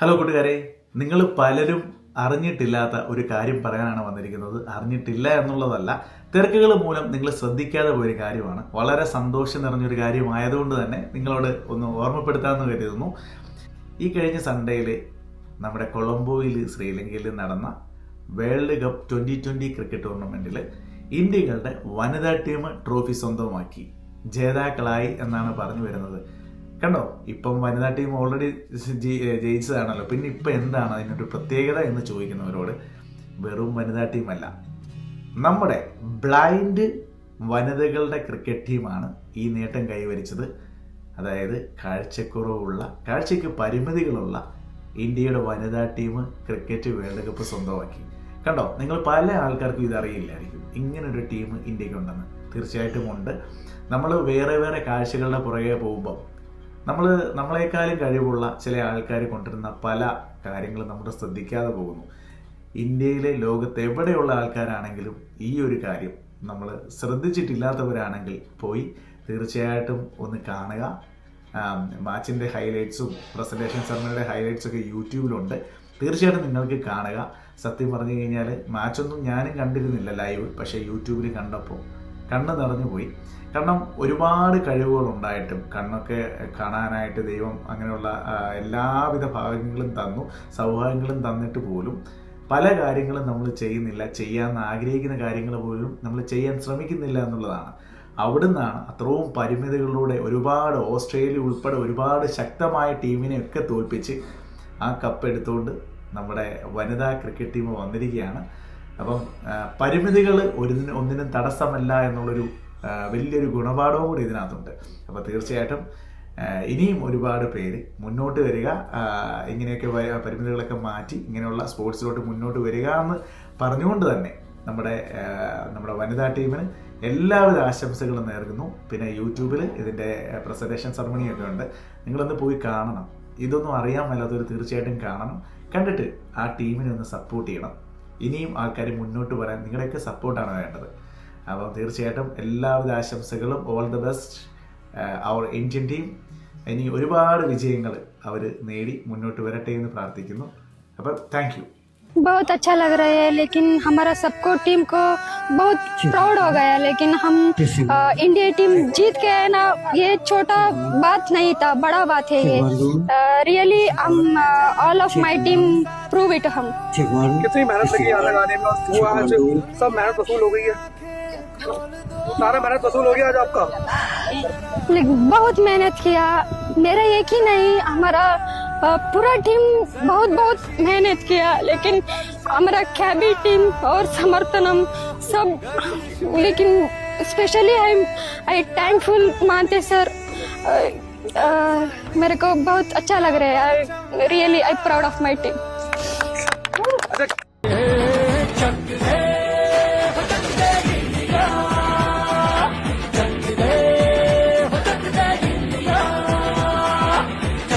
Hello കൂട്ടുകാരെ, നിങ്ങൾ പലരും അറിഞ്ഞിട്ടില്ലാത്ത ഒരു കാര്യം പറയാനാണ് വന്നിരിക്കുന്നത്. അറിഞ്ഞിട്ടില്ല എന്നുള്ളതല്ല, തിരക്കുകൾ മൂലം നിങ്ങൾ ശ്രദ്ധിക്കാതെ പോയൊരു കാര്യമാണ്. വളരെ സന്തോഷം നിറഞ്ഞൊരു കാര്യമായതുകൊണ്ട് തന്നെ നിങ്ങളോട് ഒന്ന് ഓർമ്മപ്പെടുത്താമെന്ന് കരുതുന്നു. ഈ കഴിഞ്ഞ സൺഡേയിൽ നമ്മുടെ കൊളംബോയിൽ ശ്രീലങ്കയിൽ നടന്ന വേൾഡ് കപ്പ് 2020 ക്രിക്കറ്റ് ടൂർണമെൻറ്റിൽ ഇന്ത്യകളുടെ വനിതാ ടീം ട്രോഫി സ്വന്തമാക്കി ജേതാക്കളായി എന്നാണ് പറഞ്ഞു വരുന്നത്. കണ്ടോ, ഇപ്പം വനിതാ ടീം ഓൾറെഡി ജയിച്ചതാണല്ലോ, പിന്നെ ഇപ്പം എന്താണ് അതിനൊരു പ്രത്യേകത എന്ന് ചോദിക്കുന്നവരോട്, വെറും വനിതാ ടീമല്ല, നമ്മുടെ ബ്ലൈൻഡ് വനിതകളുടെ ക്രിക്കറ്റ് ടീമാണ് ഈ നേട്ടം കൈവരിച്ചത്. അതായത് കാഴ്ചയ്ക്ക് പരിമിതികളുള്ള ഇന്ത്യയുടെ വനിതാ ടീം ക്രിക്കറ്റ് വേൾഡ് കപ്പ് സ്വന്തമാക്കി. കണ്ടോ, നിങ്ങൾ പല ആൾക്കാർക്കും ഇതറിയില്ലായിരിക്കും, ഇങ്ങനൊരു ടീം ഇന്ത്യക്കുണ്ടെന്ന്. തീർച്ചയായിട്ടും ഉണ്ട്. നമ്മൾ വേറെ കാഴ്ചകളുടെ പുറകെ പോകുമ്പോൾ നമ്മളെക്കാളും കഴിവുള്ള ചില ആൾക്കാർ കൊണ്ടുവരുന്ന പല കാര്യങ്ങളും നമ്മൾ ശ്രദ്ധിക്കാതെ പോകുന്നു. ഇന്ത്യയിലെ ലോകത്ത് എവിടെയുള്ള ആൾക്കാരാണെങ്കിലും ഈ ഒരു കാര്യം നമ്മൾ ശ്രദ്ധിച്ചിട്ടില്ലാത്തവരാണെങ്കിൽ പോയി തീർച്ചയായിട്ടും ഒന്ന് കാണുക. മാച്ചിൻ്റെ ഹൈലൈറ്റ്സും പ്രസൻറ്റേഷൻ സെറമണിയുടെ ഹൈലൈറ്റ്സൊക്കെ യൂട്യൂബിലുണ്ട്, തീർച്ചയായിട്ടും നിങ്ങൾക്ക് കാണുക. സത്യം പറഞ്ഞു കഴിഞ്ഞാൽ മാച്ചൊന്നും ഞാനും കണ്ടിരുന്നില്ല ലൈവ്, പക്ഷേ യൂട്യൂബിൽ കണ്ടപ്പോൾ കണ്ണ് നിറഞ്ഞു പോയി. കാരണം ഒരുപാട് കഴിവുകളുണ്ടായിട്ടും കണ്ണൊക്കെ കാണാനായിട്ട് ദൈവം അങ്ങനെയുള്ള എല്ലാവിധ ഭാഗ്യങ്ങളും തന്നു, സൗഭാഗ്യങ്ങളും തന്നിട്ട് പോലും പല കാര്യങ്ങളും നമ്മൾ ചെയ്യുന്നില്ല. ചെയ്യാൻ ആഗ്രഹിക്കുന്ന കാര്യങ്ങൾ പോലും നമ്മൾ ചെയ്യാൻ ശ്രമിക്കുന്നില്ല എന്നുള്ളതാണ്. അവിടുന്നാണ് അത്രയും പരിമിതികളിലൂടെ ഒരുപാട് ഓസ്ട്രേലിയ ഉൾപ്പെടെ ഒരുപാട് ശക്തമായ ടീമിനെയൊക്കെ തോൽപ്പിച്ച് ആ കപ്പ് എടുത്തുകൊണ്ട് നമ്മുടെ വനിതാ ക്രിക്കറ്റ് ടീം വന്നിരിക്കുകയാണ്. അപ്പം പരിമിതികൾ ഒന്നിനും തടസ്സമല്ല എന്നുള്ളൊരു വലിയൊരു ഗുണപാഠവും കൂടി ഇതിനകത്തുണ്ട്. അപ്പോൾ തീർച്ചയായിട്ടും ഇനിയും ഒരുപാട് പേര് മുന്നോട്ട് വരിക, ഇങ്ങനെയൊക്കെ പരിമിതികളൊക്കെ മാറ്റി ഇങ്ങനെയുള്ള സ്പോർട്സിലോട്ട് മുന്നോട്ട് വരിക എന്ന് പറഞ്ഞുകൊണ്ട് തന്നെ നമ്മുടെ വനിതാ ടീമിന് എല്ലാവിധ ആശംസകളും നേർക്കുന്നു. പിന്നെ യൂട്യൂബിൽ ഇതിൻ്റെ പ്രസൻറ്റേഷൻ സെറമണിയൊക്കെ ഉണ്ട്, നിങ്ങളൊന്ന് പോയി കാണണം. ഇതൊന്നും അറിയാൻ മേലാത്തവർ തീർച്ചയായിട്ടും കാണണം. കണ്ടിട്ട് ആ ടീമിനെ ഒന്ന് സപ്പോർട്ട് ചെയ്യണം. ഇനിയും ആൾക്കാർ മുന്നോട്ട് വരാൻ നിങ്ങളുടെയൊക്കെ സപ്പോർട്ടാണ് വേണ്ടത്. അപ്പോൾ തീർച്ചയായിട്ടും എല്ലാവിധ ആശംസകളും, all the best our Indian team. ഇനി ഒരുപാട് വിജയങ്ങൾ അവർ നേടി മുന്നോട്ട് വരട്ടെ എന്ന് പ്രാർത്ഥിക്കുന്നു. അപ്പോൾ താങ്ക് യു. बहुत अच्छा लग रहा है, लेकिन हमारा सबको टीम को बहुत प्राउड हो गया। लेकिन हम इंडिया टीम जीत गए ना, ये छोटा बात नहीं था, बड़ा बात है ये। रियली हम all of my team prove it. हम कितनी मेहनत लगी यहाँ लगाने में, वो आज सब मेहनत वसूल हो गई है, सारा मेहनत वसूल हो गया आज आपका। बहुत मेहनत किया, मेरा एक ही नहीं, हमारा पूरा टीम बहुत मेहनत किया। लेकिन हमारा कैबी टीम और समर्थनम सब, लेकिन स्पेशली आई थैंकफुल मानते सर। मेरे को बहुत अच्छा लग रहा है, really I proud of my team.